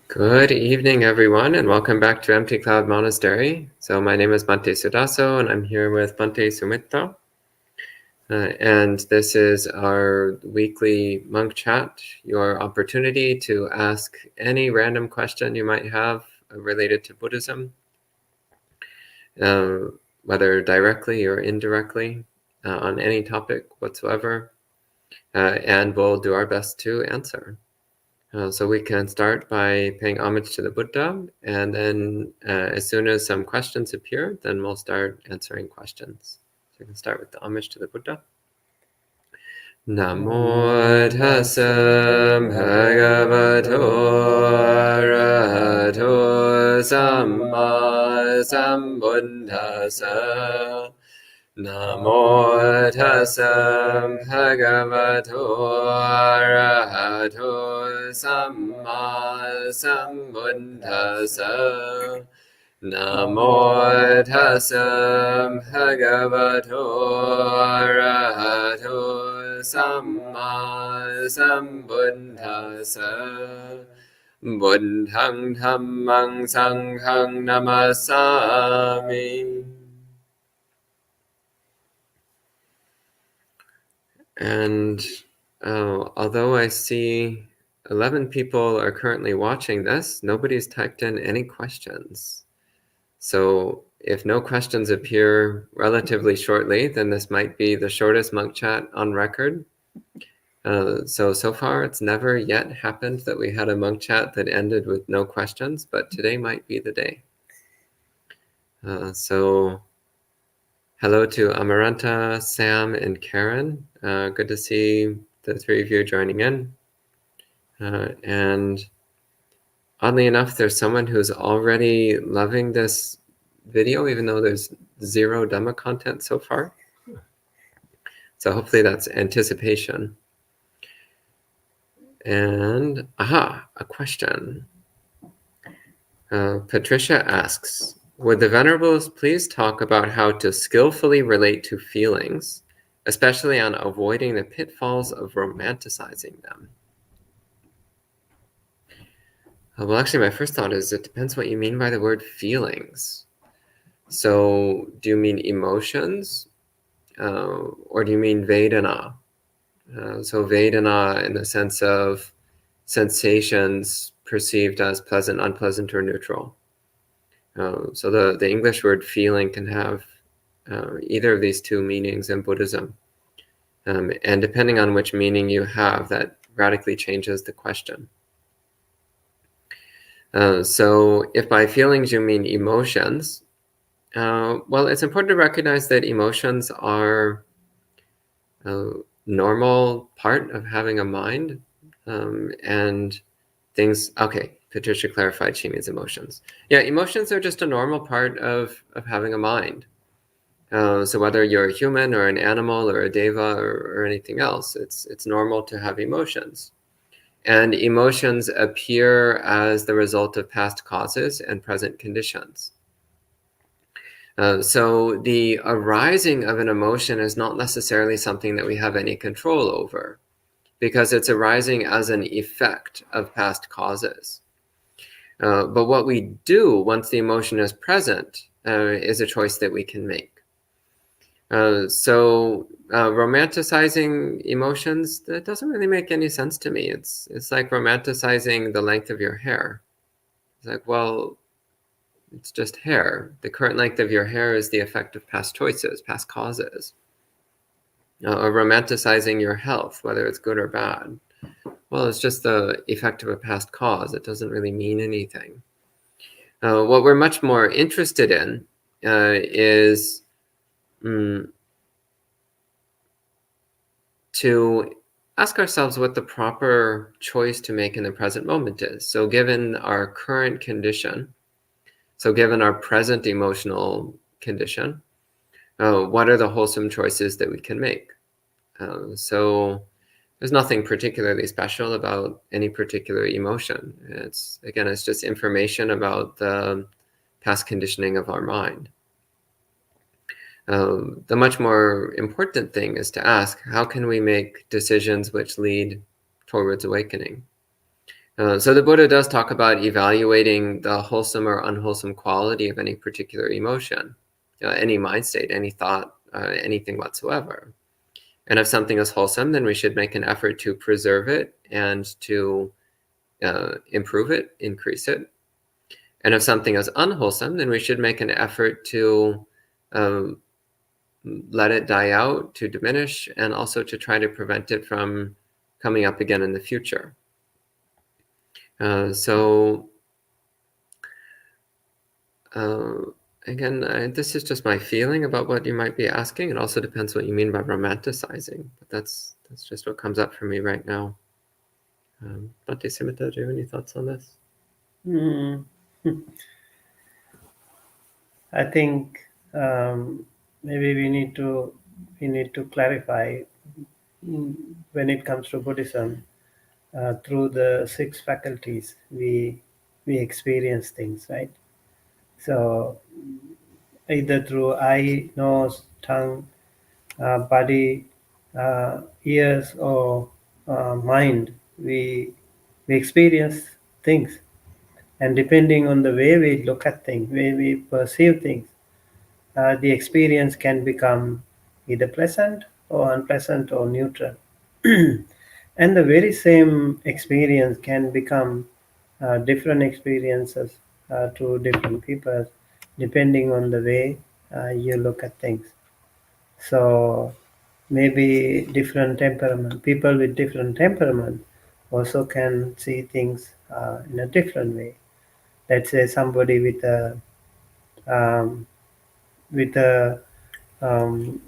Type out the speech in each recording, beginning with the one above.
Good evening, everyone, and welcome back to Empty Cloud Monastery. So my name is Bhante Sudaso, and I'm here with Bhante Sumitra. And this is our weekly monk chat, your opportunity to ask any random question you might have related to Buddhism, whether directly or indirectly, on any topic whatsoever, and we'll do our best to answer. So we can start by paying homage to the Buddha, and then as soon as some questions appear, then we'll start answering questions. So we can start with the homage to the Buddha. Namo tassa bhagavato arahato samma sambuddhassa. Namo tassa bhagavato arahato samma sambuddhassa. Namo tassa bhagavato arahato samma sambuddhassa. Buddhang dhammang sanghang namasami. And although I see 11 people are currently watching this, nobody's typed in any questions. So if no questions appear relatively shortly, then this might be the shortest monk chat on record. So far it's never yet happened that we had a monk chat that ended with no questions, but today might be the day. So hello to Amaranta, Sam, and Karen. Good to see the three of you joining in. And oddly enough, there's someone who's already loving this video, even though there's zero Dhamma content so far. So hopefully that's anticipation. And, a question. Patricia asks, would the Venerables please talk about how to skillfully relate to feelings, especially on avoiding the pitfalls of romanticizing them? Well, actually, my first thought is it depends what you mean by the word feelings. So do you mean emotions, or do you mean Vedana? So Vedana in the sense of sensations perceived as pleasant, unpleasant, or neutral. So the English word feeling can have either of these two meanings in Buddhism. And depending on which meaning you have, that radically changes the question. So if by feelings you mean emotions, well, it's important to recognize that emotions are a normal part of having a mind, and things, okay, Patricia clarified she means emotions. Yeah, emotions are just a normal part of having a mind. So whether you're a human or an animal or a deva or anything else, it's normal to have emotions. And emotions appear as the result of past causes and present conditions. So the arising of an emotion is not necessarily something that we have any control over, because it's arising as an effect of past causes. But what we do once the emotion is present is a choice that we can make. So romanticizing emotions, that doesn't really make any sense to me. It's like romanticizing the length of your hair. It's like, well, it's just hair. The current length of your hair is the effect of past choices, past causes. Or romanticizing your health, whether it's good or bad. Well, it's just the effect of a past cause. It doesn't really mean anything. What we're much more interested in is to ask ourselves what the proper choice to make in the present moment is. So given our current condition, so given our present emotional condition, what are the wholesome choices that we can make? So there's nothing particularly special about any particular emotion. It's just information about the past conditioning of our mind. The much more important thing is to ask, how can we make decisions which lead towards awakening? So the Buddha does talk about evaluating the wholesome or unwholesome quality of any particular emotion, any mind state, any thought, anything whatsoever. And if something is wholesome, then we should make an effort to preserve it and to improve it, increase it. And if something is unwholesome, then we should make an effort to let it die out, to diminish, and also to try to prevent it from coming up again in the future. Again, this is just my feeling about what you might be asking. It also depends what you mean by romanticizing, but that's just what comes up for me right now. Bhante Simita, do you have any thoughts on this? I think maybe we need to clarify when it comes to Buddhism. Through the 6 faculties, we experience things, right? So either through eye, nose, tongue, body, ears, or mind, we experience things. And depending on the way we look at things, way we perceive things, the experience can become either pleasant or unpleasant or neutral. And the very same experience can become different experiences to different people, depending on the way you look at things. So maybe different temperament, people with different temperament also can see things in a different way. Let's say somebody um, with a um,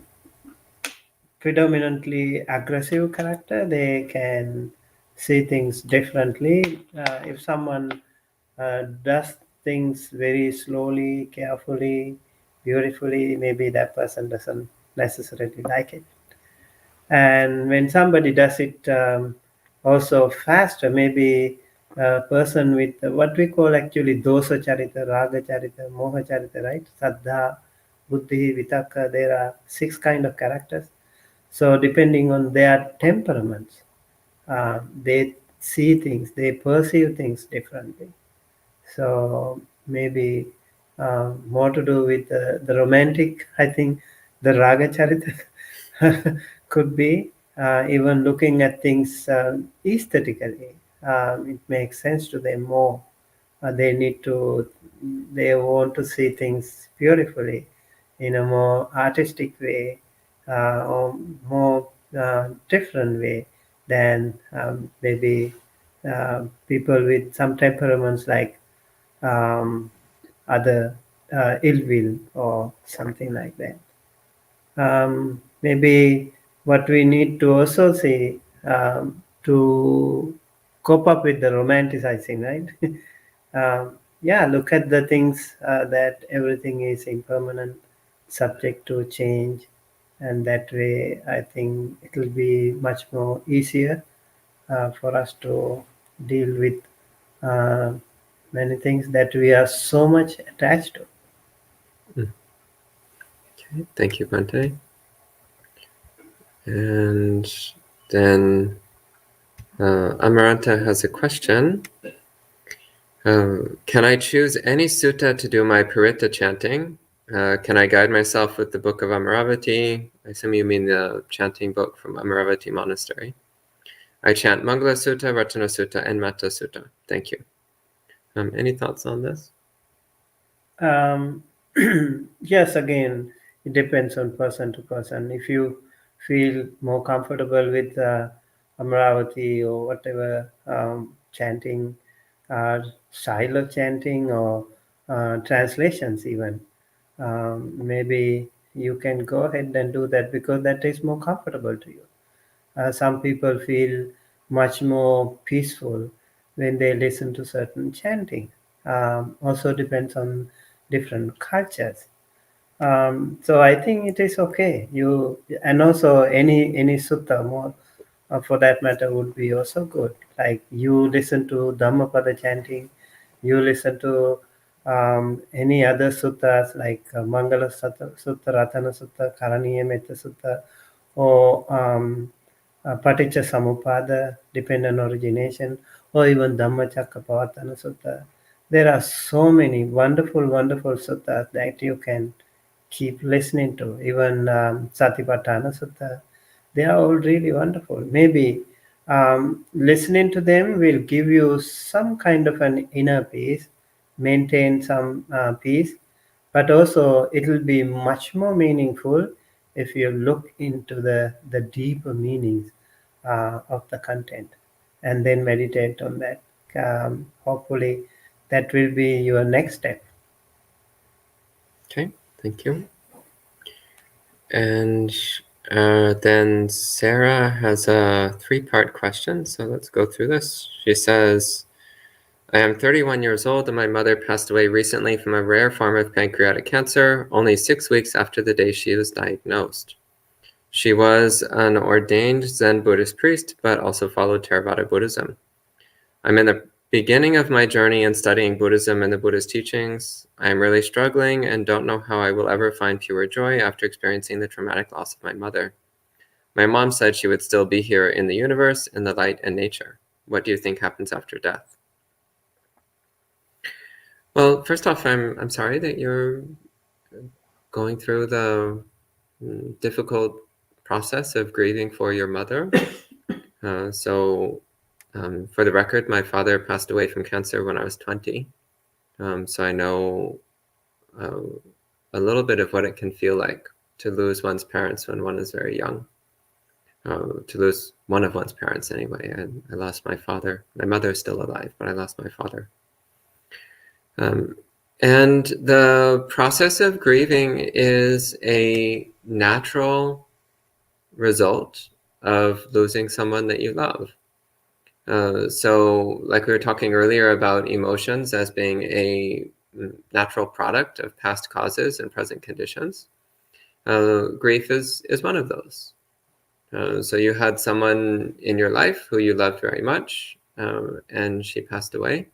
predominantly aggressive character, they can see things differently. If someone does things very slowly, carefully, beautifully, maybe that person doesn't necessarily like it. And when somebody does it also faster, maybe a person with what we call actually dosa charita, raga charita, moha charita, right? Saddha, buddhi, vitaka, there are 6 kind of characters. So depending on their temperaments, they see things, they perceive things differently. So maybe more to do with the romantic. I think the raga charita could be even looking at things aesthetically. It makes sense to them more. They need to, they want to see things beautifully in a more artistic way or more different way than maybe people with some temperaments like um, other ill will or something like that. Maybe what we need to also see to cope up with the romanticizing, right? Yeah, look at the things that everything is impermanent, subject to change, and that way I think it will be much more easier for us to deal with uh, many things that we are so much attached to. Okay, thank you, Bhante. And then Amaranta has a question. Can I choose any sutta to do my Pirita chanting? Can I guide myself with the Book of Amaravati? I assume you mean the chanting book from Amaravati Monastery. I chant Mangala Sutta, Ratana Sutta, and Metta Sutta. Thank you. Any thoughts on this? Um, yes, again, it depends on person to person. If you feel more comfortable with Amravati or whatever chanting, style of chanting or translations even, maybe you can go ahead and do that because that is more comfortable to you. Some people feel much more peaceful when they listen to certain chanting. Also depends on different cultures. So I think it is okay. You and also any sutta more for that matter would be also good. Like you listen to Dhammapada chanting, you listen to any other suttas like Mangala Sutta, Ratana Sutta, Karaniya Metta Sutta, or Paticca Samuppada, dependent origination, or even Dhammacakkappavattana Sutta. There are so many wonderful, wonderful suttas that you can keep listening to. Even Satipatthana Sutta, they are all really wonderful. Maybe listening to them will give you some kind of an inner peace, maintain some peace, but also it will be much more meaningful if you look into the deeper meanings of the content and then meditate on that. Hopefully, that will be your next step. Okay, thank you. And then Sarah has a 3-part question, so let's go through this. She says, I am 31 years old and my mother passed away recently from a rare form of pancreatic cancer, only 6 weeks after the day she was diagnosed. She was an ordained Zen Buddhist priest, but also followed Theravada Buddhism. I'm in the beginning of my journey in studying Buddhism and the Buddhist teachings. I am really struggling and don't know how I will ever find pure joy after experiencing the traumatic loss of my mother. My mom said she would still be here in the universe, in the light and nature. What do you think happens after death? Well, first off, I'm sorry that you're going through the difficult process of grieving for your mother. For the record, my father passed away from cancer when I was 20. So I know a little bit of what it can feel like to lose one's parents when one is very young. To lose one of one's parents anyway. I lost my father. My mother is still alive, but I lost my father. And the process of grieving is a natural result of losing someone that you love. So like we were talking earlier about emotions as being a natural product of past causes and present conditions, grief is one of those. So you had someone in your life who you loved very much, and she passed away.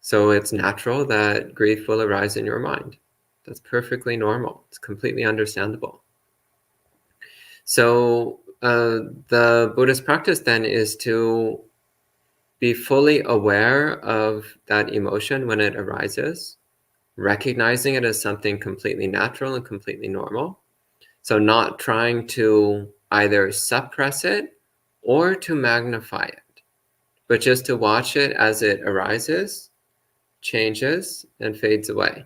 So it's natural that grief will arise in your mind. That's perfectly normal. It's completely understandable. So the Buddhist practice then is to be fully aware of that emotion when it arises, recognizing it as something completely natural and completely normal. So not trying to either suppress it or to magnify it, but just to watch it as it arises, changes, and fades away.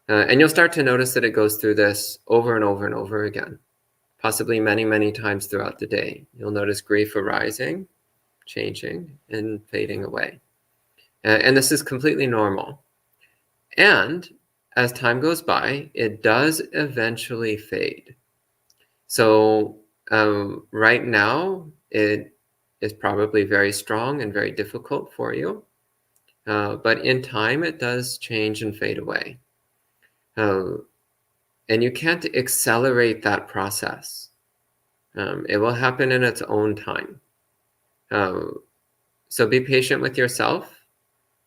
And you'll start to notice that it goes through this over and over and over again, possibly many, many times throughout the day. You'll notice grief arising, changing, and fading away. And this is completely normal. And as time goes by, it does eventually fade. So right now, it is probably very strong and very difficult for you. But in time, it does change and fade away. And you can't accelerate that process. It will happen in its own time. So be patient with yourself,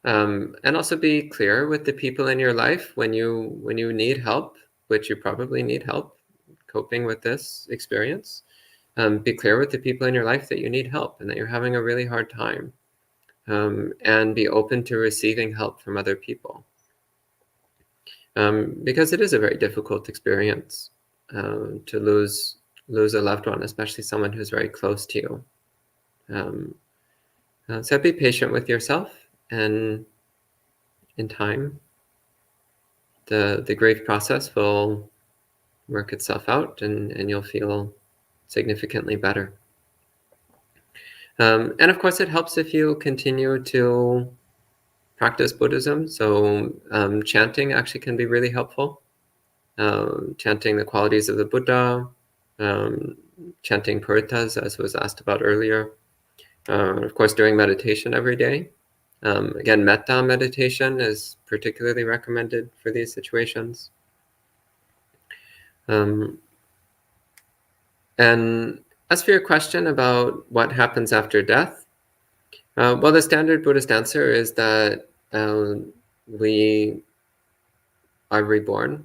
and also be clear with the people in your life when you need help, which you probably need help coping with this experience. Be clear with the people in your life that you need help and that you're having a really hard time, and be open to receiving help from other people. Because it is a very difficult experience to lose a loved one, especially someone who's very close to you. So be patient with yourself, and in time, the grief process will work itself out, and you'll feel significantly better. And of course, it helps if you continue to practice Buddhism. So chanting actually can be really helpful. Chanting the qualities of the Buddha, chanting Puritas, as was asked about earlier. Of course, doing meditation every day. Again, metta meditation is particularly recommended for these situations. And as for your question about what happens after death, well, the standard Buddhist answer is that we are reborn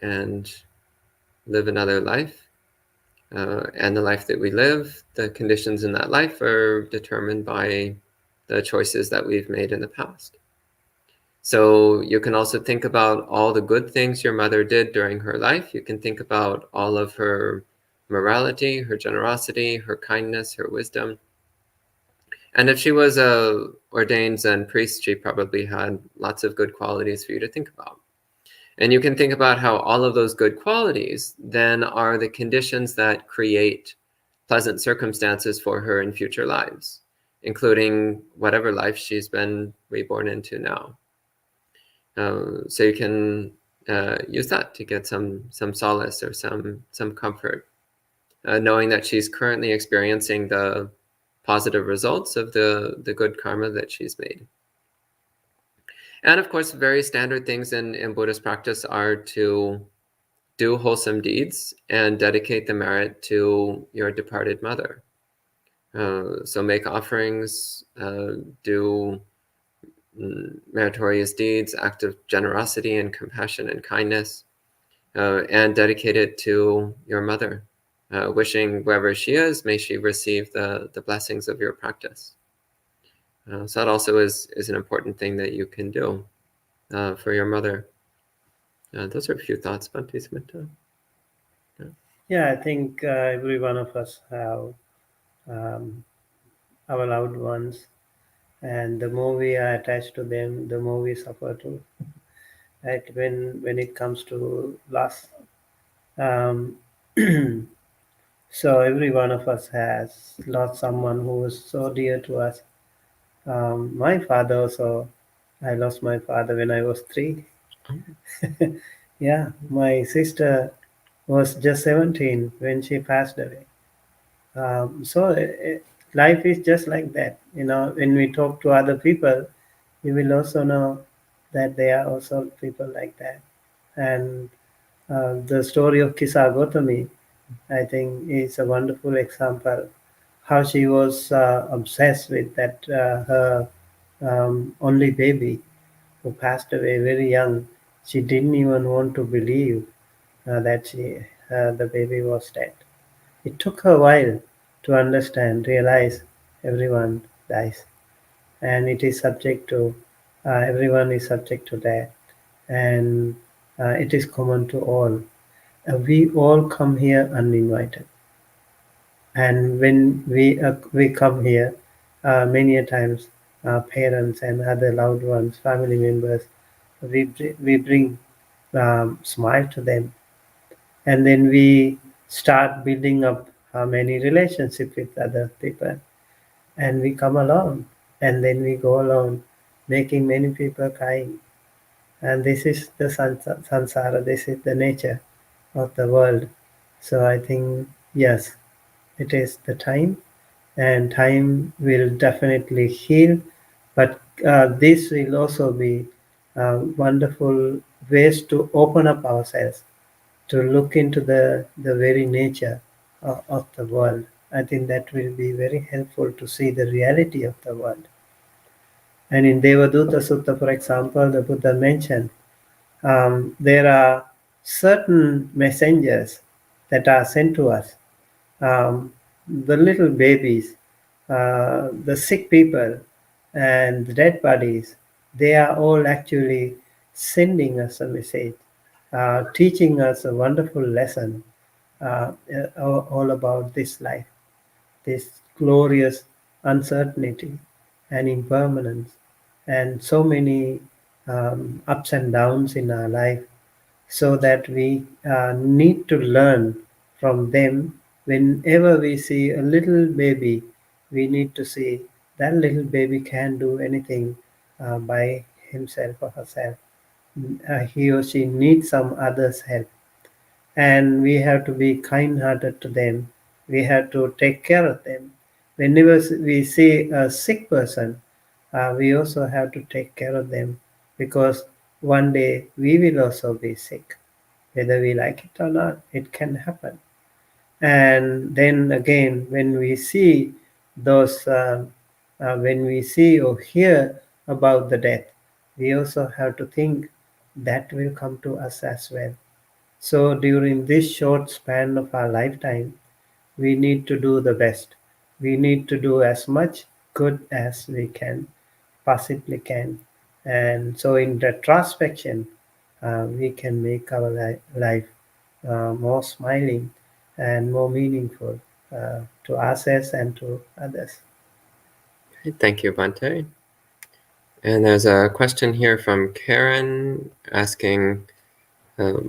and live another life. And the life that we live, the conditions in that life are determined by the choices that we've made in the past. So you can also think about all the good things your mother did during her life. You can think about all of her morality, her generosity, her kindness, her wisdom. And if she was a ordained Zen priest, she probably had lots of good qualities for you to think about. And you can think about how all of those good qualities then are the conditions that create pleasant circumstances for her in future lives, including whatever life she's been reborn into now. So you can use that to get some solace or some comfort, knowing that she's currently experiencing the positive results of the good karma that she's made. And of course, very standard things in Buddhist practice are to do wholesome deeds and dedicate the merit to your departed mother. So make offerings, do meritorious deeds, act of generosity and compassion and kindness, and dedicate it to your mother, wishing wherever she is, may she receive the blessings of your practice. So that also is an important thing that you can do for your mother. Those are a few thoughts, Bhante Sumita. Yeah, I think every one of us have um, our loved ones, and the more we are attached to them, the more we suffer too. Right? When it comes to loss, um, so every one of us has lost someone who was so dear to us. My father also, I lost my father when I was 3. Yeah, my sister was just 17 when she passed away. So life is just like that. You know, when we talk to other people, you will also know that there are also people like that. And the story of Kisa Gotami, I think, is a wonderful example how she was obsessed with that her only baby who passed away very young. She didn't even want to believe that the baby was dead. It took her a while to understand, realize everyone dies, and it is subject to everyone is subject to death, and it is common to all. We all come here uninvited, and when we come here, many a times, parents and other loved ones, family members, we bring smile to them, and then we start building up many relationships with other people, and we come alone, and then we go alone, making many people crying. And this is the sansara, this is the nature of the world. So I think, yes, it is the time, and time will definitely heal, but this will also be wonderful ways to open up ourselves, to look into the very nature of the world. I think that will be very helpful to see the reality of the world. And in Devadutta Sutta, for example, the Buddha mentioned there are certain messengers that are sent to us. The little babies, the sick people, and the dead bodies, they are all actually sending us a message, teaching us a wonderful lesson all about this life, this glorious uncertainty and impermanence, and so many ups and downs in our life, so that we need to learn from them. Whenever we see a little baby, we need to see that little baby can do anything by himself or herself. He or she needs some other's help, and we have to be kind-hearted to them. We have to take care of them. Whenever we see a sick person, we also have to take care of them, because one day we will also be sick, whether we like it or not. It can happen. And then again, when we see when we see or hear about the death, we also have to think that will come to us as well. So during this short span of our lifetime, we need to do the best. We need to do as much good as we can possibly can. And so in retrospection, we can make our life more smiling and more meaningful to ourselves and to others. Okay, thank you, Bante. And there's a question here from Karen asking,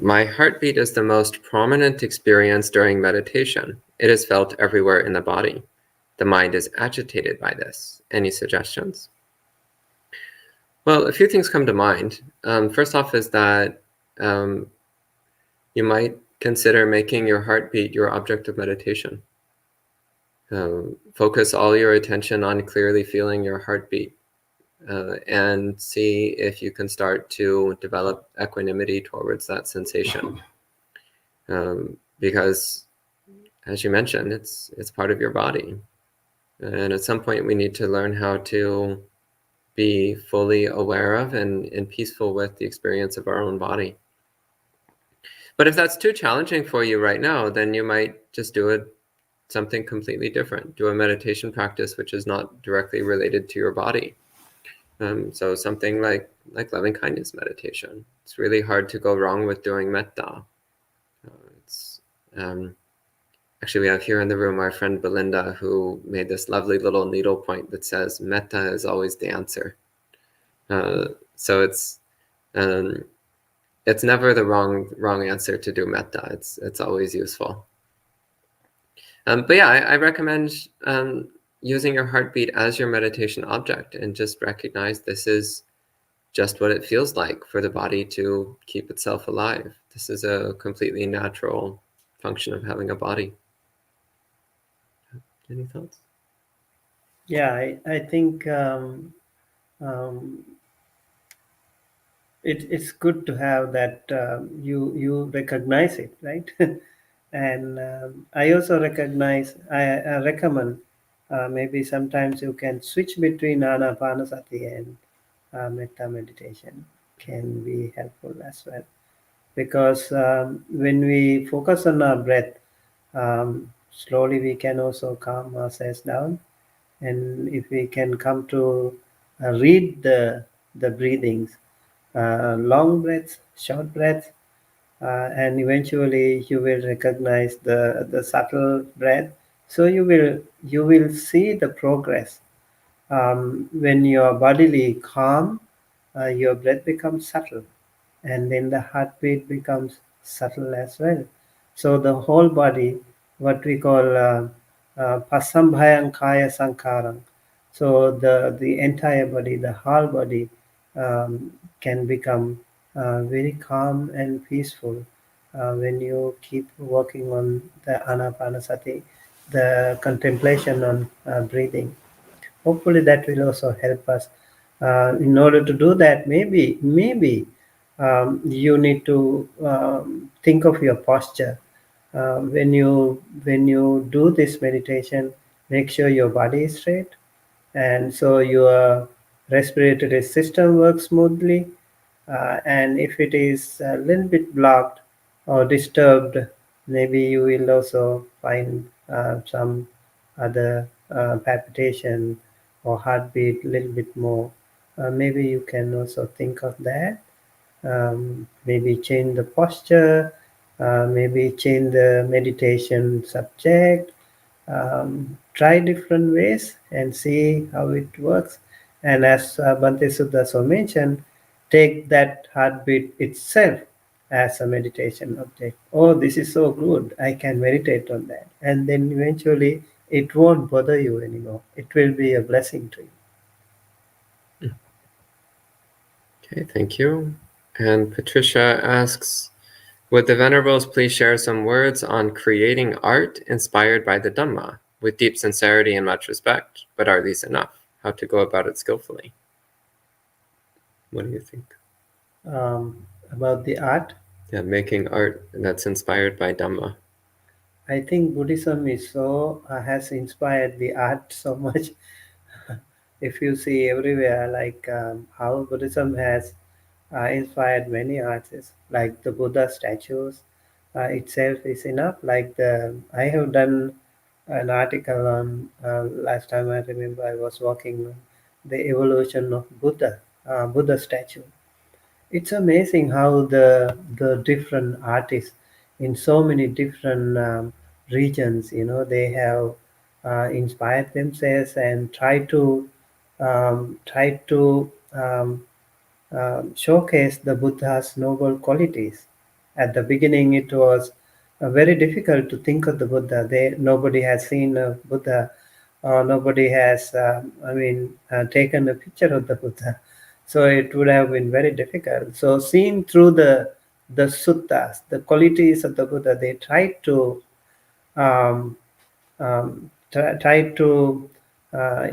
my heartbeat is the most prominent experience during meditation. It is felt everywhere in the body. The mind is agitated by this. Any suggestions? Well, a few things come to mind. First off is that you might consider making your heartbeat your object of meditation. Focus all your attention on clearly feeling your heartbeat and see if you can start to develop equanimity towards that sensation. Because, as you mentioned, it's part of your body. And at some point, we need to learn how to be fully aware of and peaceful with the experience of our own body. But if that's too challenging for you right now, then you might just do something completely different. Do a meditation practice which is not directly related to your body. So something like loving kindness meditation. It's really hard to go wrong with doing metta. Actually, we have here in the room our friend Belinda, who made this lovely little needle point that says, metta is always the answer. So it's never the wrong answer to do metta. It's always useful. But yeah, I recommend using your heartbeat as your meditation object and just recognize this is just what it feels like for the body to keep itself alive. This is a completely natural function of having a body. Any thoughts? Yeah, I think it's good to have that you recognize it, right? And I also I recommend maybe sometimes you can switch between anapanasati and metta meditation can be helpful as well, because when we focus on our breath, slowly we can also calm ourselves down. And if we can come to read the breathings, long breaths, short breaths, and eventually you will recognize the subtle breath. So you will see the progress. When you're bodily calm, your breath becomes subtle, and then the heartbeat becomes subtle as well. So the whole body, what we call pasambhayam kaya sankaram. So the entire body, the whole body, can become very calm and peaceful when you keep working on the anapanasati, the contemplation on breathing. Hopefully that will also help us. In order to do that, maybe you need to think of your posture. When you do this meditation, make sure your body is straight, and so your respiratory system works smoothly. And if it is a little bit blocked or disturbed, maybe you will also find some other palpitation or heartbeat a little bit more. Maybe you can also think of that. Maybe change the posture, maybe change the meditation subject. Try different ways and see how it works. And as Bhante Sutta so mentioned, take that heartbeat itself as a meditation object. Oh, this is so good. I can meditate on that. And then eventually it won't bother you anymore. It will be a blessing to you. Okay, thank you. And Patricia asks, would the Venerables please share some words on creating art inspired by the Dhamma with deep sincerity and much respect? But are these enough? How to go about it skillfully? What do you think? About the art, Yeah, making art that's inspired by Dhamma. I think Buddhism is so has inspired the art so much. If you see everywhere, like how Buddhism has inspired many artists, like the Buddha statues itself is enough. Like I have done an article on last time I remember I was working on the evolution of Buddha statue. It's amazing how the different artists in so many different regions, they have inspired themselves and try to showcase the Buddha's noble qualities. At the beginning, it was very difficult to think of the Buddha. Nobody has seen a Buddha, or nobody has, taken a picture of the Buddha. So it would have been very difficult. So, seen through the suttas, the qualities of the Buddha, they tried to um, try to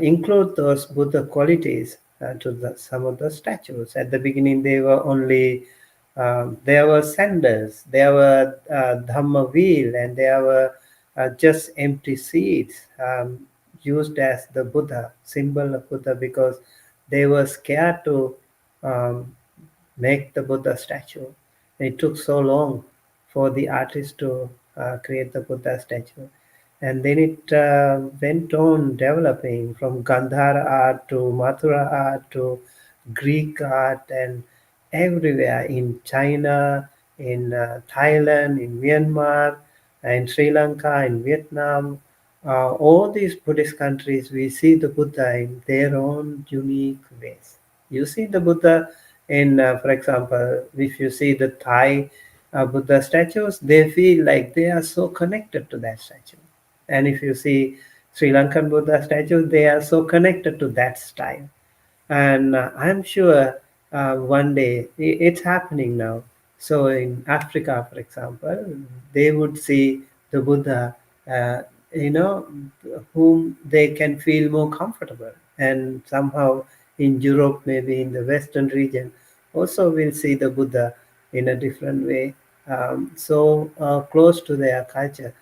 include those Buddha qualities to some of the statues. At the beginning, they were only there were sandals, there were Dhamma wheel, and there were just empty seats used as the Buddha, symbol of Buddha, because they were scared to um, make the Buddha statue. It took so long for the artist to create the Buddha statue. And then it went on developing from Gandhara art to Mathura art to Greek art, and everywhere in China, in Thailand, in Myanmar, in Sri Lanka, in Vietnam. All these Buddhist countries, we see the Buddha in their own unique ways. You see the Buddha in, for example, if you see the Thai Buddha statues, they feel like they are so connected to that statue. And if you see Sri Lankan Buddha statues, they are so connected to that style. And I'm sure one day it's happening now. So in Africa, for example, they would see the Buddha, uh, you know, whom they can feel more comfortable. And somehow in Europe, maybe in the Western region, also we'll see the Buddha in a different way, so close to their culture.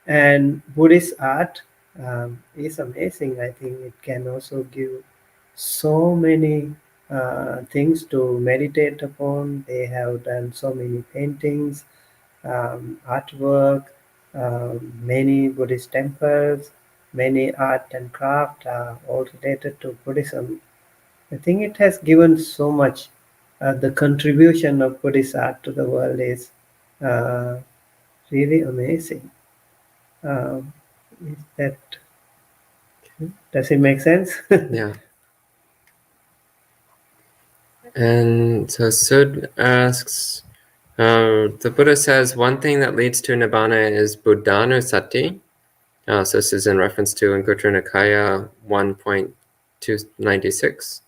And Buddhist art is amazing. I think it can also give so many things to meditate upon. They have done so many paintings, artwork, many Buddhist temples, many art and craft are all related to Buddhism. I think it has given so much. The contribution of Buddhist art to the world is uh, really amazing. Um, is that does it make sense? Yeah. And so Sud asks, the Buddha says one thing that leads to Nibbana is Buddhanusati. So this is in reference to Anguttara Nikaya 1.296.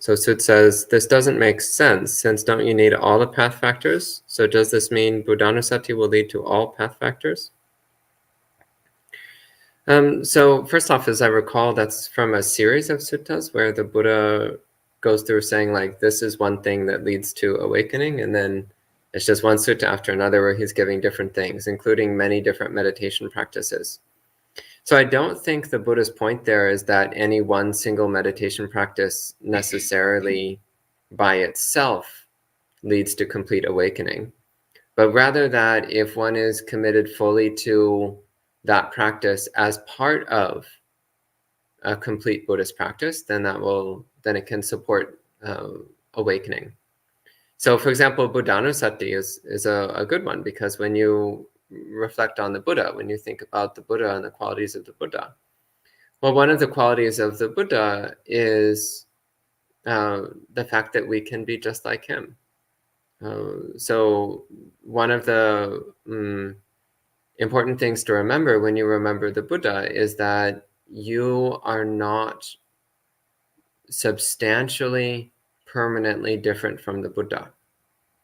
So Sud says, this doesn't make sense, since don't you need all the path factors? So does this mean Buddhanusati will lead to all path factors? So first off, as I recall, that's from a series of suttas where the Buddha goes through saying, like, this is one thing that leads to awakening, and then it's just one sutta after another where he's giving different things, including many different meditation practices. So I don't think the Buddha's point there is that any one single meditation practice necessarily by itself leads to complete awakening, but rather that if one is committed fully to that practice as part of a complete Buddhist practice, then it can support awakening. So, for example, Buddhanusati is a good one, because when you reflect on the Buddha, when you think about the Buddha and the qualities of the Buddha, well, one of the qualities of the Buddha is the fact that we can be just like him. So one of the important things to remember when you remember the Buddha is that you are not substantially, permanently different from the Buddha.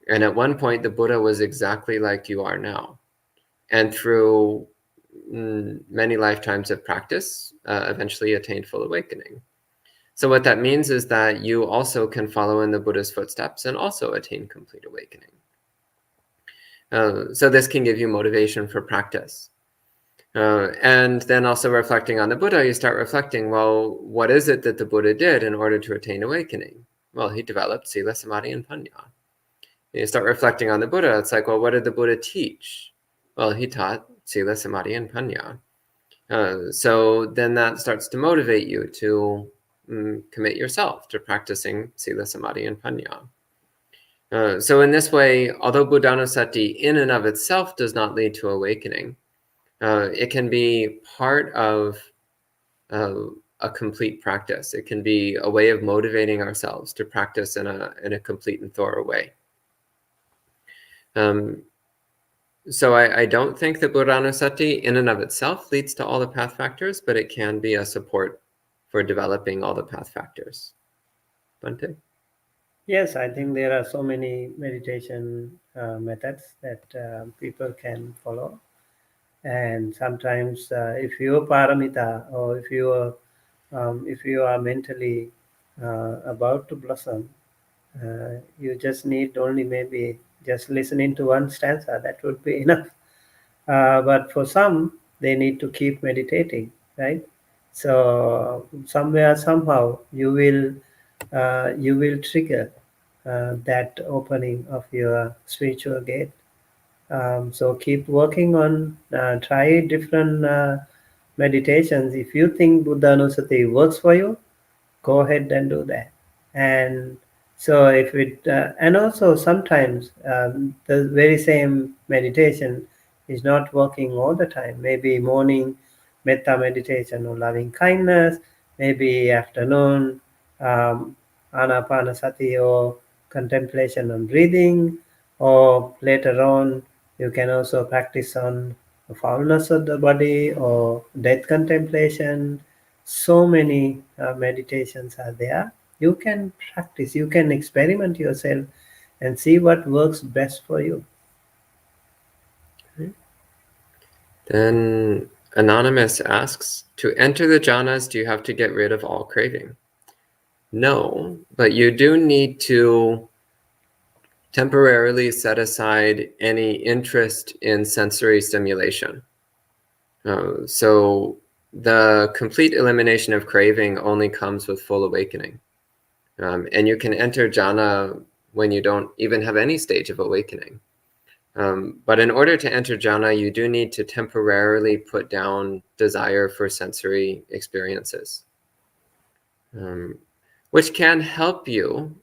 And at one point, the Buddha was exactly like you are now. And through many lifetimes of practice, eventually attained full awakening. So what that means is that you also can follow in the Buddha's footsteps and also attain complete awakening. So this can give you motivation for practice. And then also reflecting on the Buddha, you start reflecting, well, what is it that the Buddha did in order to attain awakening? Well, he developed Sila, Samadhi, and Panya. And you start reflecting on the Buddha, it's like, well, what did the Buddha teach? Well, he taught sila, samadhi, and panya. So then that starts to motivate you to commit yourself to practicing sila, samadhi, and panya. So in this way, although Buddhanussati in and of itself does not lead to awakening, it can be part of a complete practice. It can be a way of motivating ourselves to practice in a complete and thorough way. So I don't think that Buddhanussati in and of itself leads to all the path factors, but it can be a support for developing all the path factors. Bhante? Yes, I think there are so many meditation methods that people can follow. And sometimes, if you are paramita, or if you are mentally about to blossom, you just need only maybe just listening to one stanza. That would be enough. But for some, they need to keep meditating, right? So somewhere, somehow, you will trigger that opening of your spiritual gate. So keep working on, try different meditations. If you think Buddha Anusati works for you, go ahead and do that. And so if it and also sometimes the very same meditation is not working all the time. Maybe morning metta meditation or loving kindness, maybe afternoon um, anapanasati or contemplation on breathing, or later on you can also practice on the foulness of the body or death contemplation. So many meditations are there. You can practice, you can experiment yourself and see what works best for you. Then Anonymous asks, to enter the jhanas, do you have to get rid of all craving? No, but you do need to temporarily set aside any interest in sensory stimulation. So the complete elimination of craving only comes with full awakening. And you can enter jhana when you don't even have any stage of awakening. But in order to enter jhana, you do need to temporarily put down desire for sensory experiences, which can help you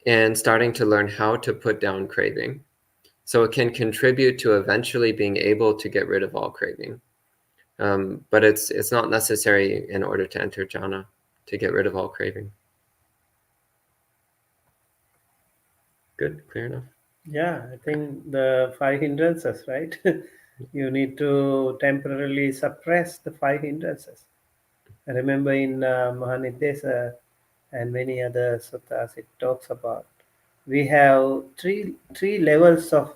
in starting to learn how to put down craving. So it can contribute to eventually being able to get rid of all craving. But it's not necessary in order to enter jhana to get rid of all craving. Good, clear enough? Yeah, I think the five hindrances, right? You need to temporarily suppress the five hindrances. I remember in Mahanidesa and many other suttas, it talks about we have three levels of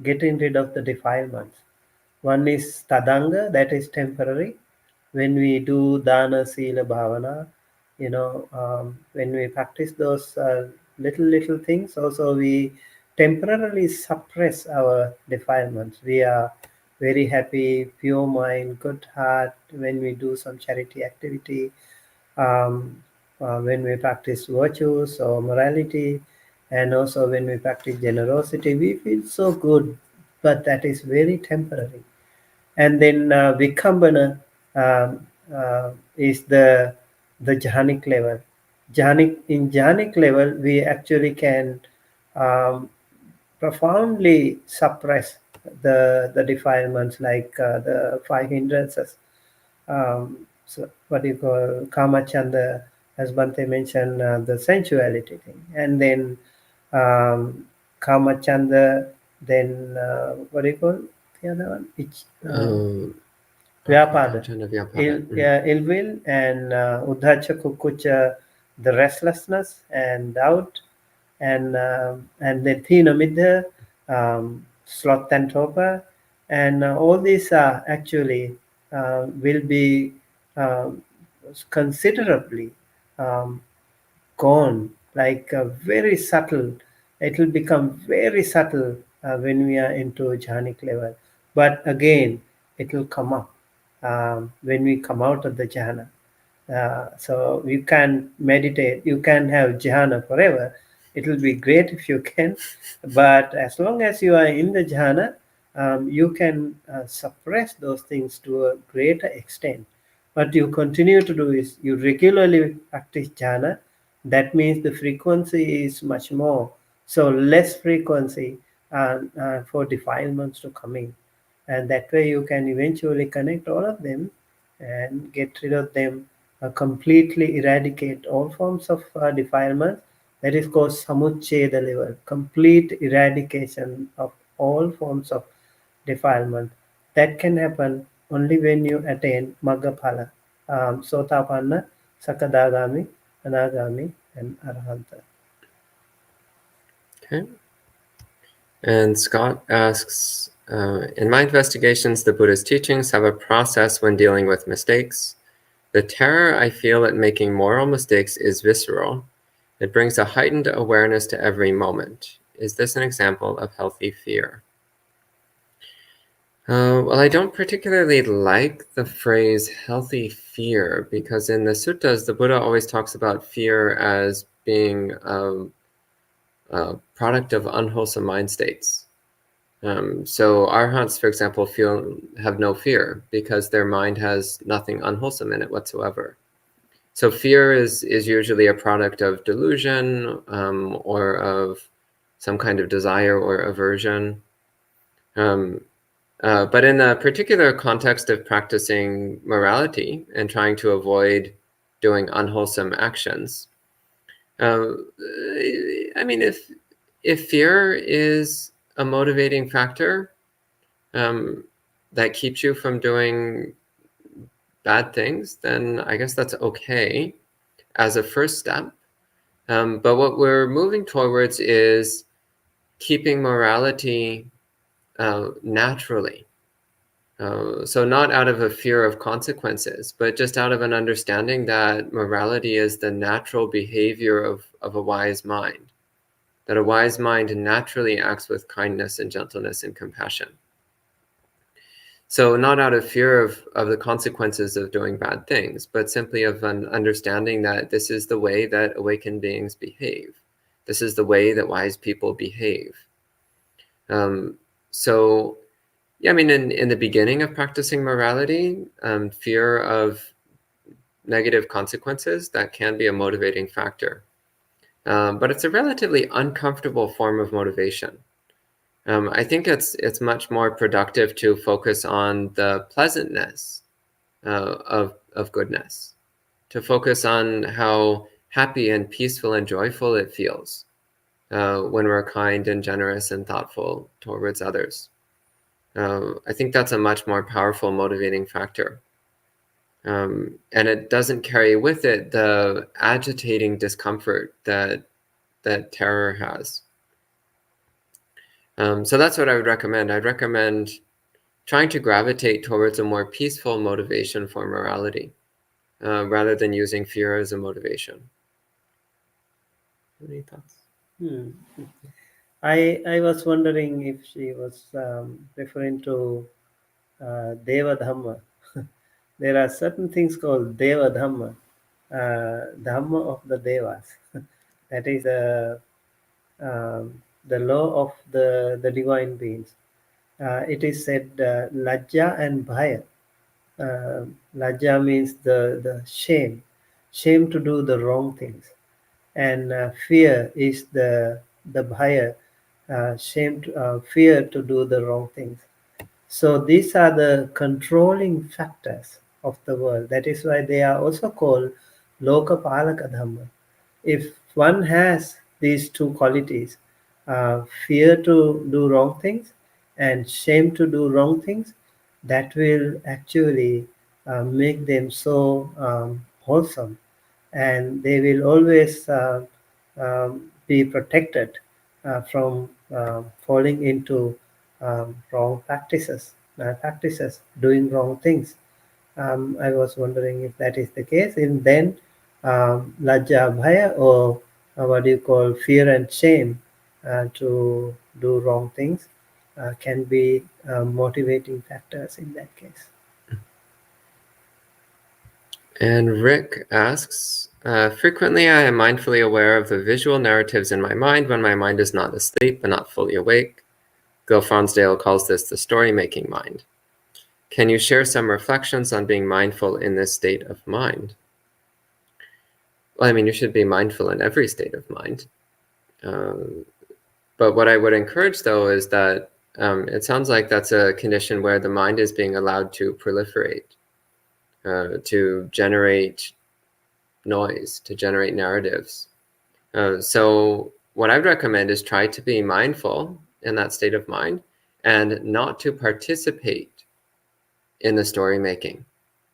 getting rid of the defilements. One is tadanga, that is temporary. When we do dana, sila, bhavana, when we practice those little things, also we temporarily suppress our defilements. We are very happy, pure mind, good heart when we do some charity activity, um, when we practice virtues or morality, and also when we practice generosity, we feel so good, but that is very temporary. And then Vikambana is the jhanic level. In jhanic level, we actually can um, profoundly suppress the defilements like the five hindrances. So what you call kamachanda, as Bante mentioned, the sensuality thing, and then um, kamachanda, then what do you call the other one? Vyapada, Kamachanda, vyapada. ill will, and uddhacha kukucha, the restlessness and doubt, and then thina midha, sloth and torpor, and all these are actually will be um, considerably um, gone, like very subtle. It will become very subtle when we are into jhanic level. But again, it will come up when we come out of the jhana. So you can meditate, you can have jhana forever. It will be great if you can, but as long as you are in the jhana, you can suppress those things to a greater extent. What you continue to do is you regularly practice jhana. That means the frequency is much more. So less frequency for defilements to come in. And that way you can eventually connect all of them and get rid of them, completely eradicate all forms of defilement. That is called samuchcheda level, complete eradication of all forms of defilement. That can happen only when you attain Maggaphala, Sotapanna, Sakadagami, Anagami, and Arahanta. Okay. And Scott asks, in my investigations, the Buddha's teachings have a process when dealing with mistakes. The terror I feel at making moral mistakes is visceral. It brings a heightened awareness to every moment. Is this an example of healthy fear? Well, I don't particularly like the phrase healthy fear, because in the suttas, the Buddha always talks about fear as being a product of unwholesome mind states. So arhats, for example, have no fear because their mind has nothing unwholesome in it whatsoever. So fear is usually a product of delusion, or of some kind of desire or aversion. But in the particular context of practicing morality and trying to avoid doing unwholesome actions, I mean, if fear is a motivating factor that keeps you from doing bad things, then I guess that's okay as a first step. But what we're moving towards is keeping morality naturally. So not out of a fear of consequences, but just out of an understanding that morality is the natural behavior of a wise mind, that a wise mind naturally acts with kindness and gentleness and compassion. So not out of fear of the consequences of doing bad things, but simply of an understanding that this is the way that awakened beings behave. This is the way that wise people behave. So, yeah, I mean, in the beginning of practicing morality, fear of negative consequences, that can be a motivating factor. But it's a relatively uncomfortable form of motivation. I think it's much more productive to focus on the pleasantness of goodness, to focus on how happy and peaceful and joyful it feels when we're kind and generous and thoughtful towards others. I think that's a much more powerful motivating factor. And it doesn't carry with it the agitating discomfort that terror has. So that's what I would recommend. I'd recommend trying to gravitate towards a more peaceful motivation for morality, rather than using fear as a motivation. Any thoughts? I was wondering if she was referring to Deva Dhamma. There are certain things called Deva Dhamma, Dhamma of the Devas. That is the law of the divine beings. It is said Lajja and Bhaya. Lajja means the shame to do the wrong things, and fear is the Bhaya, fear to do the wrong things. So these are the controlling factors of the world. That is why they are also called Lokapalaka Dhamma. If one has these two qualities, fear to do wrong things and shame to do wrong things, that will actually make them so wholesome, and they will always be protected from falling into wrong practices, doing wrong things. I was wondering if that is the case. And then lajja bhaya, or what do you call fear and shame to do wrong things, can be motivating factors in that case. And Rick asks, frequently I am mindfully aware of the visual narratives in my mind when my mind is not asleep but not fully awake. Gil Fronsdale calls this the story-making mind. Can you share some reflections on being mindful in this state of mind? Well, I mean, you should be mindful in every state of mind. But what I would encourage, though, is that it sounds like that's a condition where the mind is being allowed to proliferate, to generate noise, to generate narratives. So what I would recommend is try to be mindful in that state of mind and not to participate in the story making.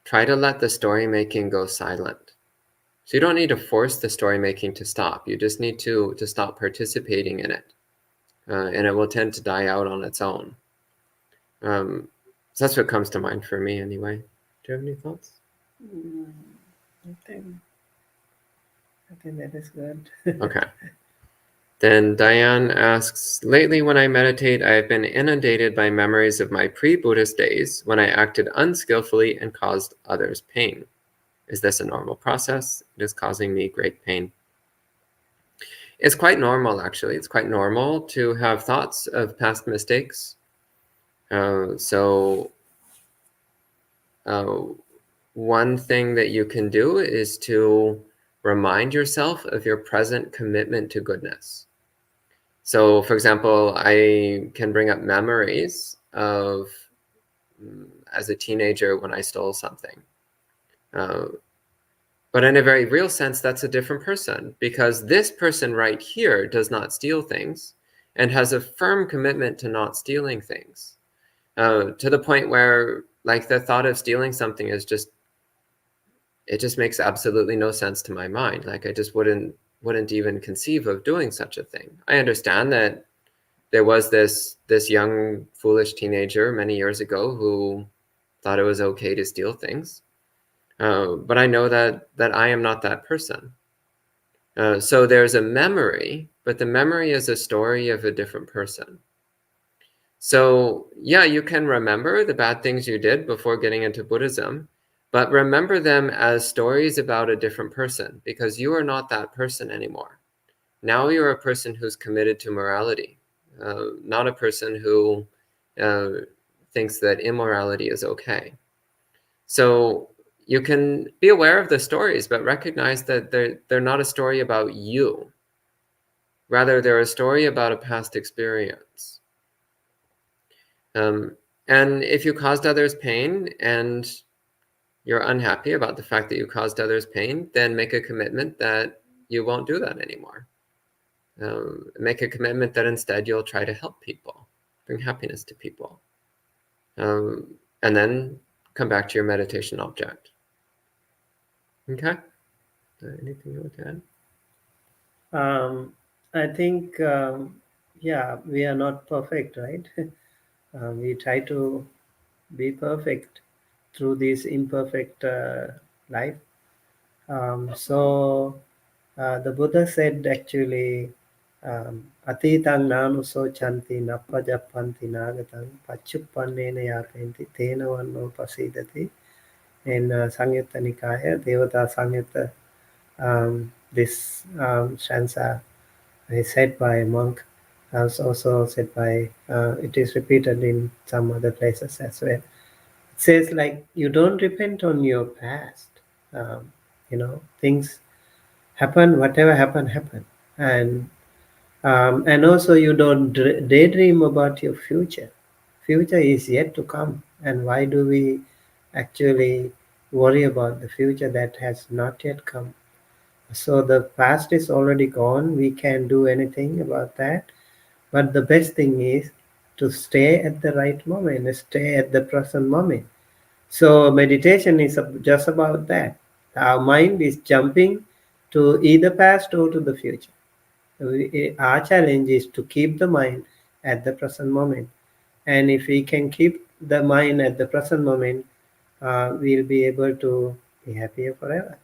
Try to let the story making go silent. So you don't need to force the story making to stop. You just need to stop participating in it. And it will tend to die out on its own. So that's what comes to mind for me anyway. Do you have any thoughts? I think that is good. Okay. Then Diane asks, lately when I meditate, I have been inundated by memories of my pre-Buddhist days when I acted unskillfully and caused others pain. Is this a normal process? It is causing me great pain. It's quite normal, actually. It's quite normal to have thoughts of past mistakes. One thing that you can do is to remind yourself of your present commitment to goodness. So, for example, I can bring up memories of as a teenager when I stole something. But in a very real sense, that's a different person, because this person right here does not steal things and has a firm commitment to not stealing things, to the point where, like, the thought of stealing something is just, it just makes absolutely no sense to my mind. Like, I just wouldn't even conceive of doing such a thing. I understand that there was this young, foolish teenager many years ago who thought it was okay to steal things. But I know that I am not that person. So there's a memory, but the memory is a story of a different person. So yeah, you can remember the bad things you did before getting into Buddhism, but remember them as stories about a different person, because you are not that person anymore. Now you're a person who's committed to morality, not a person who thinks that immorality is okay. So you can be aware of the stories, but recognize that they're not a story about you. Rather, they're a story about a past experience. And if you caused others pain and you're unhappy about the fact that you caused others pain, then make a commitment that you won't do that anymore. Make a commitment that instead you'll try to help people, bring happiness to people. And then come back to your meditation object. Okay? Anything you want to add? I think, yeah, we are not perfect, right? We try to be perfect through this imperfect life. So the Buddha said actually, Atitang nanuso chanti nappajapanti nagatang pachupannena yakanti tenavanno pasidati. In Sangyutta Nikaya, Devata Sangyutta, this stanza is said by a monk, also said by, it is repeated in some other places as well. It says like, you don't repent on your past. Things happen, whatever happened. And also you don't daydream about your future. Future is yet to come. And why do we actually worry about the future that has not yet come? So the past is already gone. We can't do anything about that. But the best thing is to stay at the right moment, stay at the present moment. So meditation is just about that. Our mind is jumping to either past or to the future. Our challenge is to keep the mind at the present moment. And if we can keep the mind at the present moment, we'll be able to be happier forever.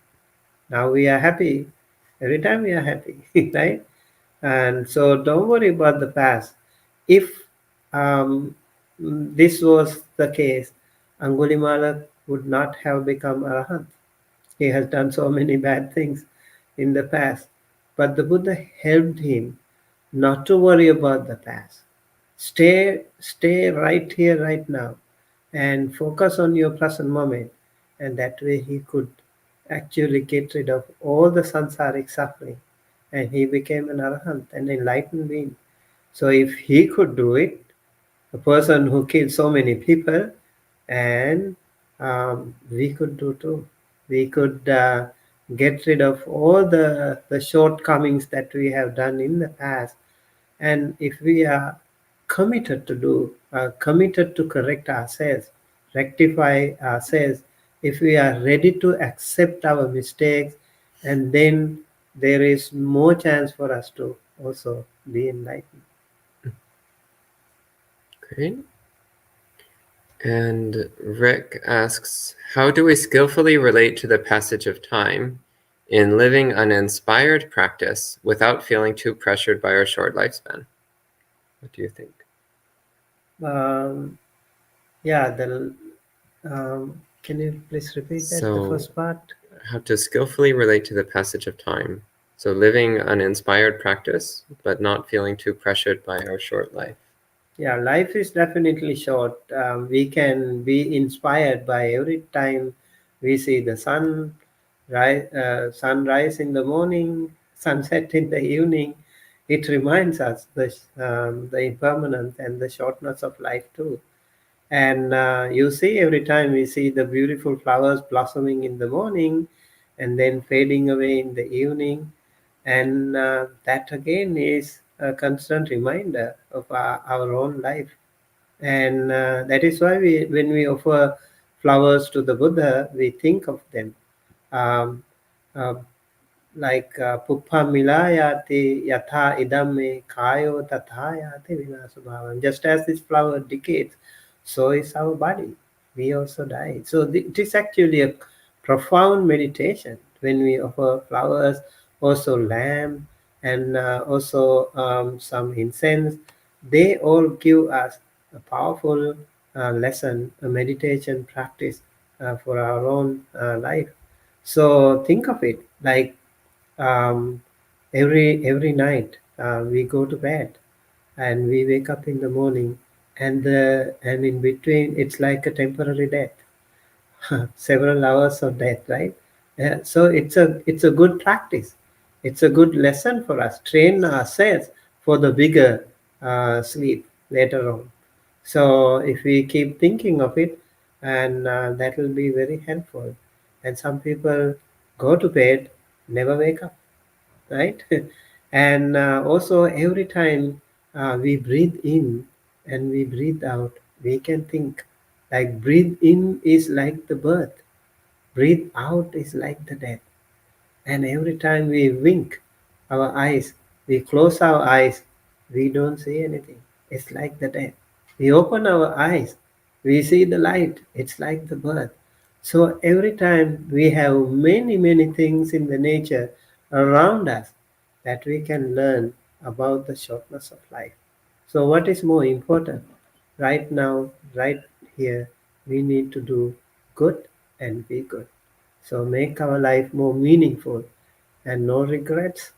Now we are happy. Every time we are happy, right? And so don't worry about the past. If this was the case, Angulimala would not have become Arahant. He has done so many bad things in the past. But the Buddha helped him not to worry about the past. Stay right here, right now, and focus on your present moment. And that way he could actually get rid of all the samsaric suffering. And he became an arahant, an enlightened being. So if he could do it, a person who killed so many people, and we could do too. We could get rid of all the shortcomings that we have done in the past. And if we are committed to correct ourselves, rectify ourselves, if we are ready to accept our mistakes, and then there is more chance for us to also be enlightened. Great. And Rick asks, how do we skillfully relate to the passage of time in living an inspired practice without feeling too pressured by our short lifespan? What do you think? Yeah, can you please repeat that, the first part? How to skillfully relate to the passage of time. So living an inspired practice, but not feeling too pressured by our short life. Yeah, life is definitely short. We can be inspired by every time we see the sunrise in the morning, sunset in the evening. It reminds us the impermanence and the shortness of life too. And you see, every time we see the beautiful flowers blossoming in the morning and then fading away in the evening, and that again is a constant reminder of our own life. And that is why when we offer flowers to the Buddha, we think of them. Um, uh, like puppha milayati yatha idame kayo tathayati vinasubhavam. Just as this flower decays, so is our body. We also die. So it is actually a profound meditation when we offer flowers, also lamb, and also some incense. They all give us a powerful lesson, a meditation practice for our own life. So think of it like um, every night we go to bed and we wake up in the morning, and in between it's like a temporary death, several hours of death, right? So it's a good practice. It's a good lesson for us. Train ourselves for the bigger sleep later on. So if we keep thinking of it, and that will be very helpful. And some people go to bed, never wake up, right? And also every time we breathe in and we breathe out, we can think like breathe in is like the birth, breathe out is like the death. And every time we wink our eyes, we close our eyes, we don't see anything. It's like the death. We open our eyes, we see the light. It's like the birth. So every time we have many things in the nature around us that we can learn about the shortness of life. So what is more important? Right now, right here, we need to do good and be good. So make our life more meaningful, and no regrets,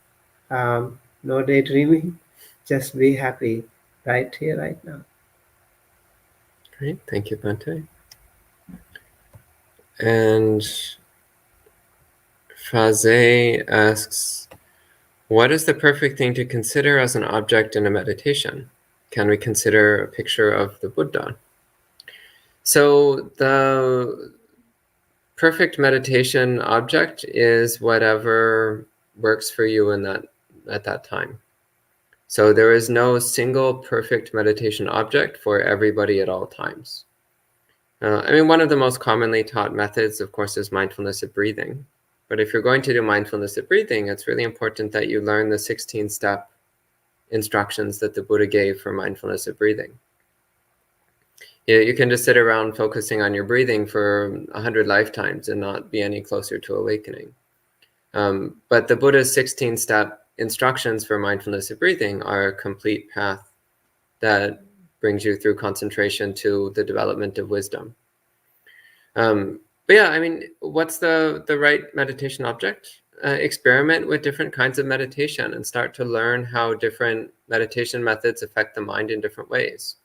no daydreaming. Just be happy right here, right now. Great, thank you, Bhante. And Faze asks, what is the perfect thing to consider as an object in a meditation? Can we consider a picture of the Buddha? So the perfect meditation object is whatever works for you in that at that time. So there is no single perfect meditation object for everybody at all times. I mean, one of the most commonly taught methods, of course, is mindfulness of breathing. But if you're going to do mindfulness of breathing, it's really important that you learn the 16-step instructions that the Buddha gave for mindfulness of breathing. You can just sit around focusing on your breathing for 100 lifetimes and not be any closer to awakening. But the Buddha's 16-step instructions for mindfulness of breathing are a complete path that brings you through concentration to the development of wisdom. But yeah, I mean, what's the right meditation object? experiment with different kinds of meditation and start to learn how different meditation methods affect the mind in different ways,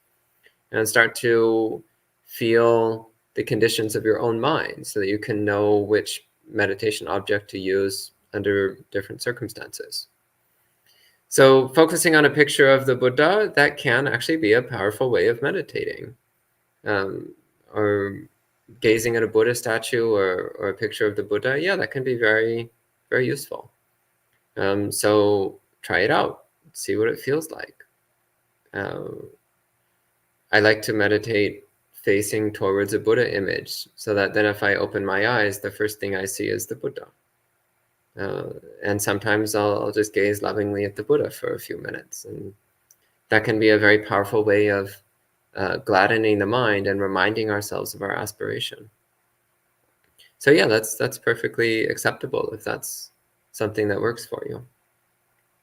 and start to feel the conditions of your own mind so that you can know which meditation object to use under different circumstances. So focusing on a picture of the Buddha, that can actually be a powerful way of meditating. Or gazing at a Buddha statue or a picture of the Buddha, yeah, that can be very, very useful. So try it out, see what it feels like. I like to meditate facing towards a Buddha image, so that then if I open my eyes, the first thing I see is the Buddha. And sometimes I'll just gaze lovingly at the Buddha for a few minutes. And that can be a very powerful way of gladdening the mind and reminding ourselves of our aspiration. So yeah, that's perfectly acceptable if that's something that works for you.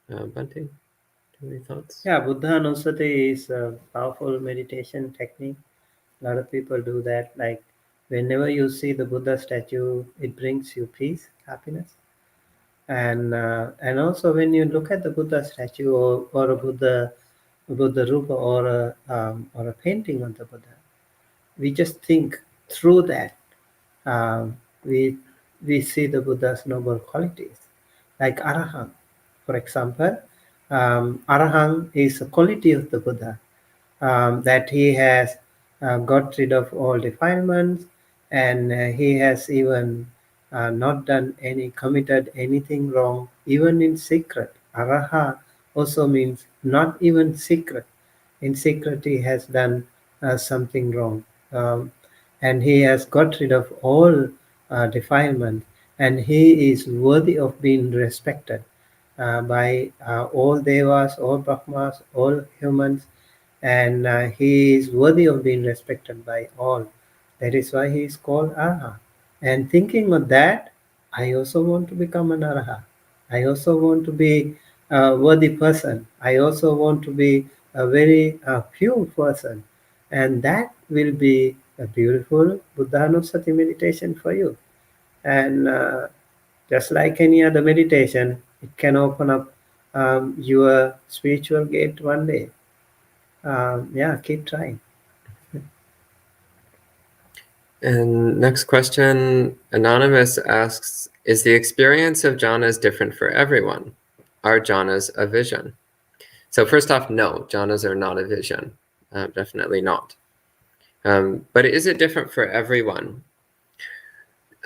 Bhante, do you have any thoughts? Yeah, Buddha is a powerful meditation technique. A lot of people do that. Like whenever you see the Buddha statue, it brings you peace, happiness, and also when you look at the Buddha statue or a Buddha Rupa or a painting of the Buddha, we just think through that. Um, we we see the Buddha's noble qualities, like Arahant, for example. Arahant is a quality of the Buddha, that he has got rid of all defilements, and he has even not done any committed anything wrong, even in secret. Araha also means not even secret. In secret, he has done something wrong, um, and he has got rid of all defilement, and he is worthy of being respected by all devas, all brahmas, all humans, and he is worthy of being respected by all. That is why he is called Arha. And thinking of that, I also want to become an Arha. I also want to be a worthy person. I also want to be a very pure person. And that will be a beautiful Buddhanusati meditation for you. And just like any other meditation, it can open up your spiritual gate one day. Yeah, keep trying. And next question, Anonymous asks, is the experience of jhanas different for everyone? Are jhanas a vision? So first off, no, jhanas are not a vision. Definitely not. But is it different for everyone?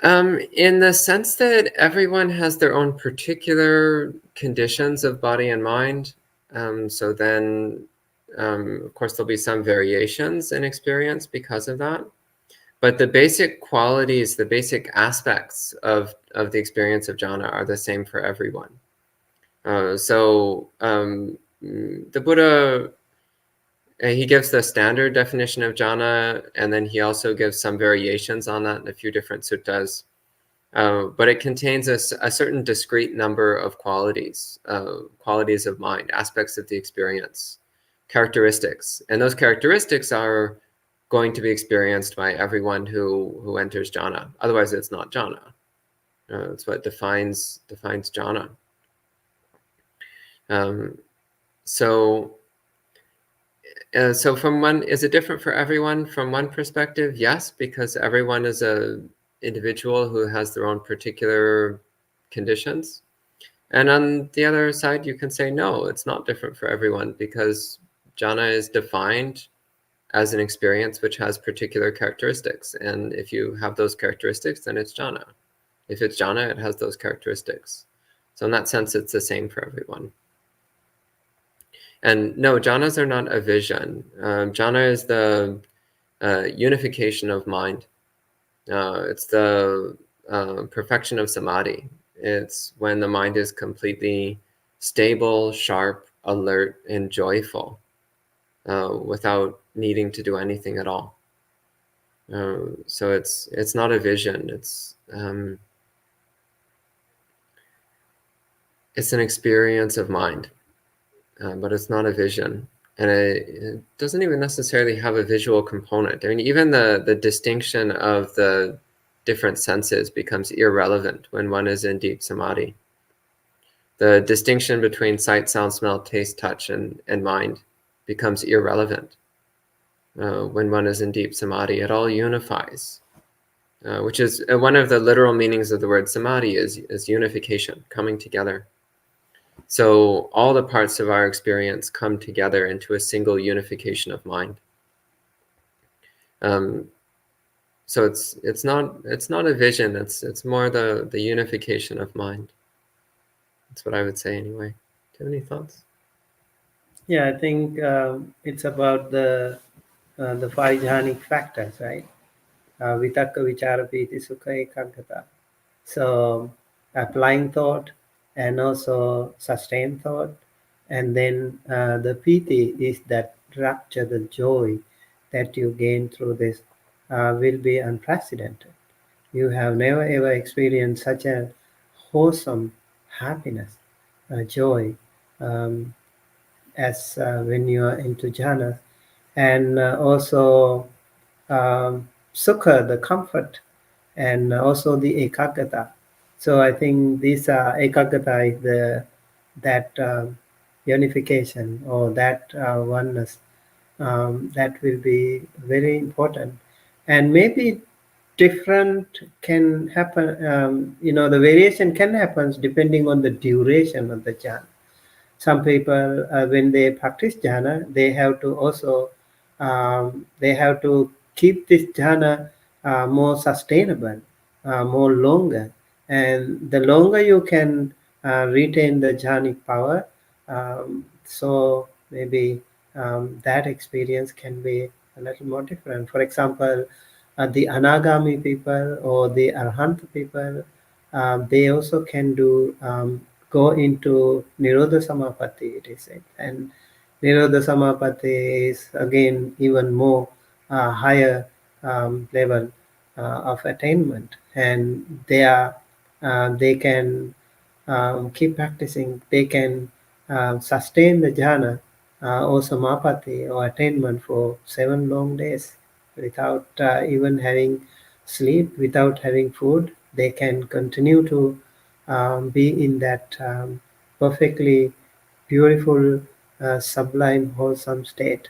In the sense that everyone has their own particular conditions of body and mind. So then, of course, there'll be some variations in experience because of that. But the basic qualities, the basic aspects of the experience of jhana are the same for everyone. The Buddha, he gives the standard definition of jhana, and then he also gives some variations on that in a few different suttas. But it contains a certain discrete number of qualities, qualities of mind, aspects of the experience, characteristics. And those characteristics are going to be experienced by everyone who enters jhana. Otherwise, it's not jhana. It's what defines jhana. So from one, is it different for everyone? From one perspective, yes, because everyone is a individual who has their own particular conditions. And on the other side, you can say, no, it's not different for everyone, because jhana is defined as an experience which has particular characteristics. And if you have those characteristics, then it's jhana. If it's jhana, it has those characteristics. So in that sense, it's the same for everyone. And no, jhanas are not a vision. Jhana is the unification of mind. It's the perfection of samadhi. It's when the mind is completely stable, sharp, alert, and joyful, without needing to do anything at all. So it's not a vision. It's an experience of mind, but it's not a vision. And it doesn't even necessarily have a visual component. I mean, even the distinction of the different senses becomes irrelevant when one is in deep samadhi. The distinction between sight, sound, smell, taste, touch, and mind becomes irrelevant when one is in deep samadhi. It all unifies, which is one of the literal meanings of the word samadhi is unification, coming together. So all the parts of our experience come together into a single unification of mind. So it's not a vision. It's more the unification of mind. That's what I would say anyway. Do you have any thoughts? Yeah, I think it's about the five jhanic factors, right? Vitakka, vichara, piti, sukha, ekaggata. So applying thought and also sustained thought, and then the piti is that rapture, the joy that you gain through this will be unprecedented. You have never ever experienced such a wholesome happiness, joy, um, as when you are into jhana, and also sukha, the comfort, and also the ekaggata. So I think these are ekaggata is the that unification or that oneness that will be very important, and maybe different can happen. The variation can happen depending on the duration of the jhana. Some people, when they practice jhana, they have to also they have to keep this jhana more sustainable, more longer. And the longer you can retain the jhanic power, so maybe that experience can be a little more different. For example, the anagami people or the arhant people, they also can do go into Nirodha Samapatti, it is said. And Nirodha Samapatti is again even more higher level of attainment, and they can keep practicing. They can sustain the jhana or samapatti or attainment for 7 long days without even having sleep, without having food. They can continue to be in that perfectly beautiful, sublime, wholesome state.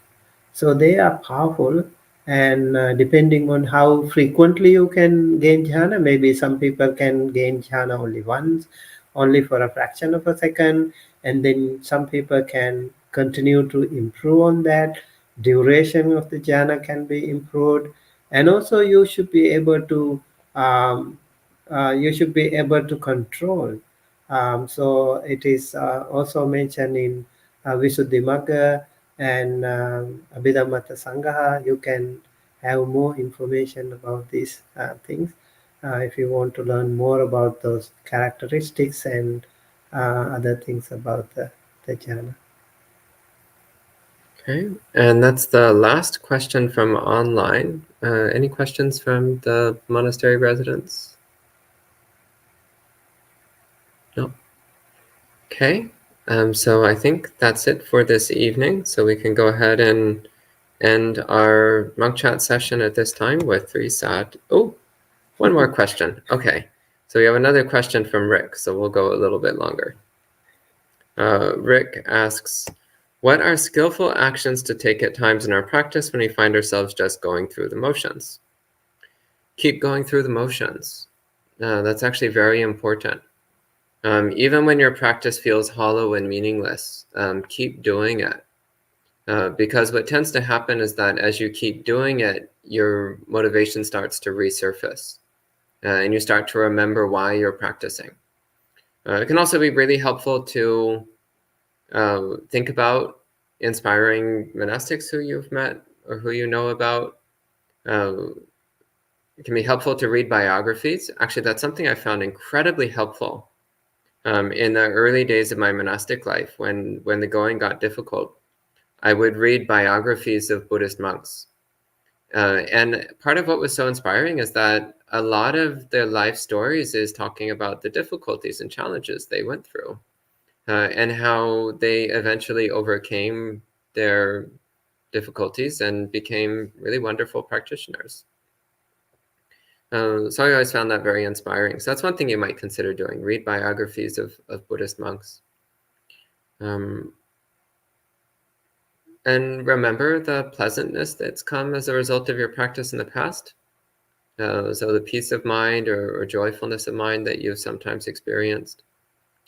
So they are powerful, and depending on how frequently you can gain jhana, maybe some people can gain jhana only once, only for a fraction of a second, and then some people can continue to improve on that. Duration of the jhana can be improved, and also um, you should be able to control. So it is also mentioned in Visuddhimagga and Abhidhamma Sangha. You can have more information about these things if you want to learn more about those characteristics and other things about the jhana. Okay, and that's the last question from online. Any questions from the monastery residents? No. Okay, so I think that's it for this evening. So we can go ahead and end our monk chat session at this time with three sad. Oh, one more question. Okay, so we have another question from Rick, so we'll go a little bit longer. Rick asks, what are skillful actions to take at times in our practice when we find ourselves just going through the motions? Keep going through the motions. That's actually very important. Even when your practice feels hollow and meaningless, keep doing it. Because what tends to happen is that as you keep doing it, your motivation starts to resurface, and you start to remember why you're practicing. It can also be really helpful to think about inspiring monastics who you've met or who you know about. It can be helpful to read biographies. Actually, that's something I found incredibly helpful in the early days of my monastic life when the going got difficult. I would read biographies of Buddhist monks. And part of what was so inspiring is that a lot of their life stories is talking about the difficulties and challenges they went through and how they eventually overcame their difficulties and became really wonderful practitioners. So I always found that very inspiring. So that's one thing you might consider doing: read biographies of Buddhist monks. And remember the pleasantness that's come as a result of your practice in the past. So the peace of mind or joyfulness of mind that you've sometimes experienced,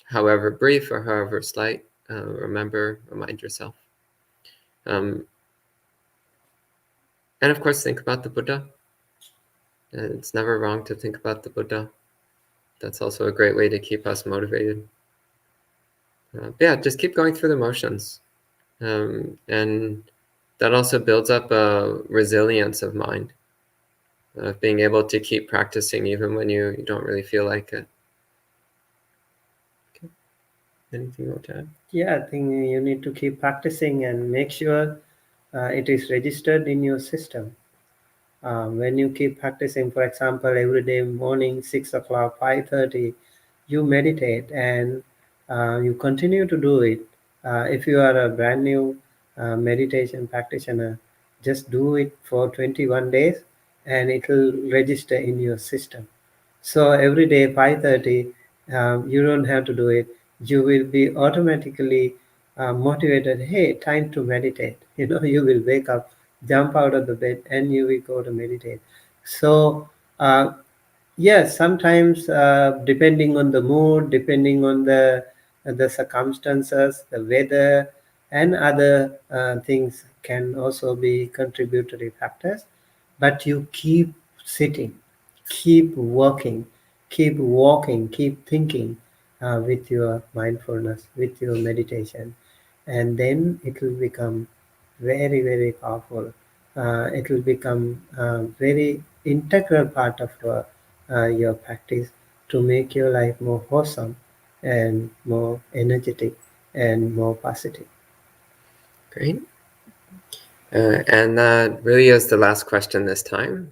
however brief or however slight, remind yourself. And of course, think about the Buddha. It's never wrong to think about the Buddha. That's also a great way to keep us motivated. Yeah, just keep going through the motions. And that also builds up a resilience of mind, of being able to keep practicing even when you don't really feel like it. Okay. Anything you want to add? Yeah, I think you need to keep practicing and make sure it is registered in your system. When you keep practicing, for example, every day morning, 6 o'clock, 5:30, you meditate and you continue to do it. If you are a brand new meditation practitioner, just do it for 21 days and it will register in your system. So every day, 5:30, you don't have to do it. You will be automatically motivated. Hey, time to meditate. You will wake up, jump out of the bed, and you will go to meditate. So uh, yes, sometimes depending on the mood, depending on the circumstances, the weather, and other things can also be contributory factors. But you keep sitting, keep working, keep walking, keep thinking with your mindfulness, with your meditation, and then it will become very, very powerful. It will become a very integral part of your practice to make your life more wholesome and more energetic and more positive. Great. And that really is the last question this time.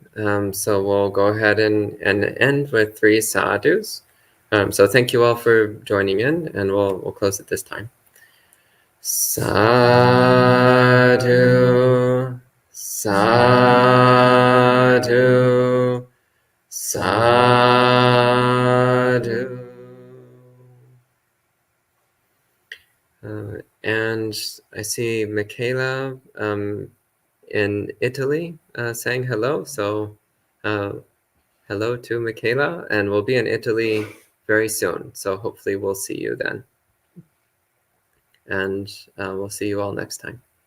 So we'll go ahead and end with 3 sadhus. So thank you all for joining in, and we'll close it this time. Sadhu, sadhu, sadhu. And I see Michaela in Italy saying hello. So hello to Michaela, and we'll be in Italy very soon. So hopefully we'll see you then. And we'll see you all next time.